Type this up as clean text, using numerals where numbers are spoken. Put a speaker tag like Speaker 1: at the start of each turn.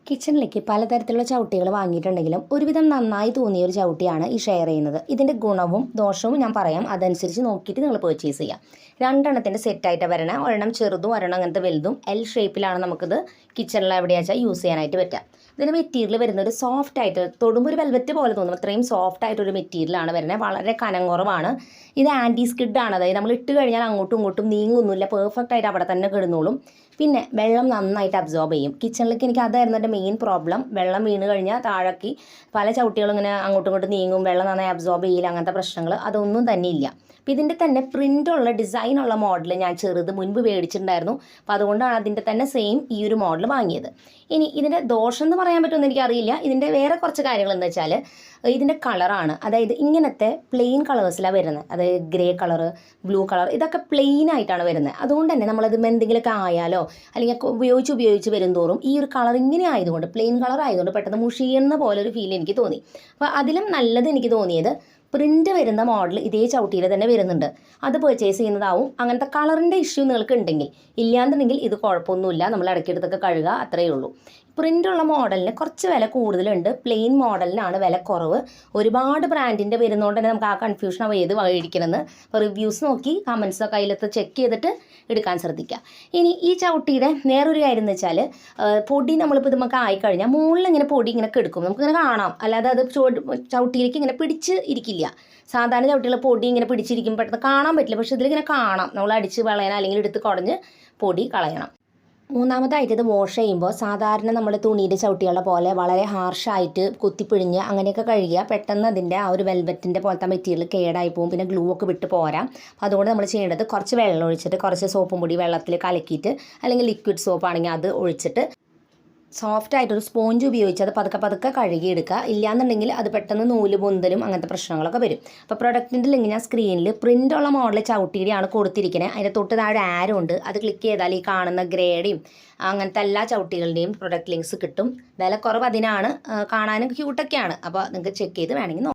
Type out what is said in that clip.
Speaker 1: കിച്ചണിലേക്ക് പലതരത്തിലുള്ള ചവിട്ടികൾ വാങ്ങിയിട്ടുണ്ടെങ്കിലും ഒരുവിധം നന്നായി തോന്നിയ ഒരു ചവിട്ടിയാണ് ഈ ഷെയർ ചെയ്യുന്നത്. ഇതിൻ്റെ ഗുണവും ദോഷവും ഞാൻ പറയാം, അതനുസരിച്ച് നോക്കിയിട്ട് നിങ്ങൾ പർച്ചേസ് ചെയ്യാം. രണ്ടെണ്ണത്തിൻ്റെ സെറ്റായിട്ട് വരണ, ഒരെണ്ണം ചെറുതും ഒരെണ്ണം അങ്ങനത്തെ വലുതും എൽ ഷേപ്പിലാണ് നമുക്കിത് കിച്ചണിൽ എവിടെയാ വെച്ചാൽ യൂസ് ചെയ്യാനായിട്ട് പറ്റുക. ഇതിന് മെറ്റീരിയൽ വരുന്നത് സോഫ്റ്റ് ആയിട്ട്, തൊടുമ്പോൾ ഒരു വെൽവെറ്റ് പോലെ തോന്നും, അത്രയും സോഫ്റ്റ് ആയിട്ടൊരു മെറ്റീരിയലാണ് വരുന്നത്. വളരെ കനം കുറവാണ്. ഇത് ആൻറ്റി സ്കിഡാണ്, അതായത് നമ്മൾ ഇട്ട് കഴിഞ്ഞാൽ അങ്ങോട്ടും ഇങ്ങോട്ടും നീങ്ങുന്നില്ല, പെർഫെക്റ്റ് ആയിട്ട് അവിടെ തന്നെ കിടന്നോളും. പിന്നെ വെള്ളം നന്നായിട്ട് അബ്സോർബ് ചെയ്യും. കിച്ചണിലേക്ക് എനിക്ക് അതായിരുന്നു എൻ്റെ മെയിൻ പ്രോബ്ലം. വെള്ളം വീണ് കഴിഞ്ഞാൽ താഴേക്ക് പല ചവിട്ടികളും ഇങ്ങനെ അങ്ങോട്ടും ഇങ്ങോട്ടും നീങ്ങും, വെള്ളം നന്നായി അബ്സോർബ് ചെയ്യില്ല, അങ്ങനത്തെ പ്രശ്നങ്ങൾ അതൊന്നും തന്നെ ഇല്ല. അപ്പോൾ ഇതിൻ്റെ തന്നെ പ്രിൻ്റുള്ള ഡിസൈനുള്ള മോഡൽ ഞാൻ ചെറുത് മുൻപ് മേടിച്ചിട്ടുണ്ടായിരുന്നു. അപ്പോൾ അതുകൊണ്ടാണ് അതിൻ്റെ തന്നെ സെയിം ഈ ഒരു മോഡൽ വാങ്ങിയത്. ഇനി ഇതിൻ്റെ ദോഷം എന്ന് പറയാൻ പറ്റുമെന്ന് എനിക്കറിയില്ല. ഇതിൻ്റെ വേറെ കുറച്ച് കാര്യങ്ങൾ എന്ന് വെച്ചാൽ ഇതിൻ്റെ കളറാണ്. അതായത് ഇങ്ങനത്തെ പ്ലെയിൻ കളേഴ്സിലാണ് വരുന്നത്. അതായത് ഗ്രേ കളറ്, ബ്ലൂ കളർ, ഇതൊക്കെ പ്ലെയിൻ ആയിട്ടാണ് വരുന്നത്. അതുകൊണ്ട് തന്നെ നമ്മളത് എന്തെങ്കിലുമൊക്കെ ആയാലോ അല്ലെങ്കിൽ ഉപയോഗിച്ച് വരും തോറും ഈ ഒരു കളർ ഇങ്ങനെ ആയതുകൊണ്ട്, പ്ലെയിൻ കളർ ആയതുകൊണ്ട് പെട്ടെന്ന് മുഷിയുന്ന പോലെ ഒരു ഫീൽ എനിക്ക് തോന്നി. അപ്പോൾ അതിലും നല്ലത് എനിക്ക് തോന്നിയത് പ്രിൻ്റ് വരുന്ന മോഡൽ ഇതേ ചവിട്ടിയിൽ തന്നെ വരുന്നുണ്ട്. അത് പർച്ചേസ് ചെയ്യുന്നതാവും. അങ്ങനത്തെ കളറിൻ്റെ ഇഷ്യൂ നിങ്ങൾക്ക് ഉണ്ടെങ്കിൽ, ഇല്ലാന്നുണ്ടെങ്കിൽ ഇത് കുഴപ്പമൊന്നുമില്ല, നമ്മൾ ഇടയ്ക്കെടുത്തൊക്കെ കഴുകുക, അത്രയേ ഉള്ളൂ. പ്രിൻ്റുള്ള മോഡലിന് കുറച്ച് വില കൂടുതലുണ്ട്, പ്ലെയിൻ മോഡലിനാണ് വില കുറവ്. ഒരുപാട് ബ്രാൻഡിൻ്റെ വരുന്നതുകൊണ്ട് തന്നെ നമുക്ക് ആ കൺഫ്യൂഷൻ ആവും ഏത് മേടിക്കണമെന്ന്. അപ്പോൾ റിവ്യൂസ് നോക്കി കമൻസൊക്കെ അതിലത്ത് ചെക്ക് ചെയ്തിട്ട് എടുക്കാൻ ശ്രദ്ധിക്കുക. ഇനി ഈ ചവിട്ടിയുടെ വേറൊരു കാര്യം എന്ന് വെച്ചാൽ, പൊടി നമ്മളിപ്പോൾ ഇതുമൊക്കെ ആയിക്കഴിഞ്ഞാൽ മുകളിൽ ഇങ്ങനെ പൊടി ഇങ്ങനെ കെടുക്കും, നമുക്കിങ്ങനെ കാണാം. അല്ലാതെ അത് ചവിട്ടിയിലേക്ക് ഇങ്ങനെ പിടിച്ച് ഇരിക്കില്ല. സാധാരണ ചവിട്ടികൾ പൊടി ഇങ്ങനെ പിടിച്ചിരിക്കും, പെട്ടെന്ന് കാണാൻ പറ്റില്ല. പക്ഷേ ഇതിലിങ്ങനെ കാണാം, നമ്മൾ അടിച്ച് കളയണം അല്ലെങ്കിൽ എടുത്ത് കുടഞ്ഞ് പൊടി കളയണം. മൂന്നാമതായിട്ട് ഇത് വാഷ് ചെയ്യുമ്പോൾ സാധാരണ നമ്മൾ തുണിയുടെ ചവിട്ടികളുടെ പോലെ വളരെ ഹാർഷായിട്ട് കുത്തിപ്പിഴിഞ്ഞ് അങ്ങനെയൊക്കെ കഴുകിയാൽ പെട്ടെന്ന് അതിൻ്റെ ആ ഒരു വെൽവെറ്റിൻ്റെ പോലത്തെ മെറ്റീരിയൽ കേടായി പോകും, പിന്നെ ഗ്ലൂ ഒക്കെ വിട്ട് പോരാം. അപ്പോൾ അതുകൊണ്ട് നമ്മൾ ചെയ്യേണ്ടത് കുറച്ച് വെള്ളം ഒഴിച്ചിട്ട്, കുറച്ച് സോപ്പും പൊടി വെള്ളത്തിൽ കലക്കിയിട്ട്, അല്ലെങ്കിൽ ലിക്വിഡ് സോപ്പ് ആണെങ്കിൽ അത് ഒഴിച്ചിട്ട് സോഫ്റ്റ് ആയിട്ടൊരു സ്പോഞ്ച് ഉപയോഗിച്ച് അത് പതുക്കെ കഴുകിയെടുക്കുക. ഇല്ലയെന്നുണ്ടെങ്കിൽ അത് പെട്ടെന്ന് നൂല് പൊന്തലും അങ്ങനത്തെ പ്രശ്നങ്ങളൊക്കെ വരും. അപ്പോൾ പ്രൊഡക്റ്റിൻ്റെ ലിങ്ക് ഞാൻ സ്ക്രീനിൽ പ്രിൻ്റുള്ള മോഡൽ ചവിട്ടിയുടെയാണ് കൊടുത്തിരിക്കുന്നത്. അതിൻ്റെ തൊട്ട് താഴെ ആരോ ഉണ്ട്, അത് ക്ലിക്ക് ചെയ്താൽ ഈ കാണുന്ന ഗ്രേഡയും അങ്ങനത്തെ എല്ലാ ചവിട്ടികളുടെയും പ്രൊഡക്റ്റ് ലിങ്ക്സ് കിട്ടും. വില കുറവ് അതിനാണ്, കാണാനും ക്യൂട്ടൊക്കെയാണ്. അപ്പോൾ നിങ്ങൾക്ക് ചെക്ക് ചെയ്ത് വേണമെങ്കിൽ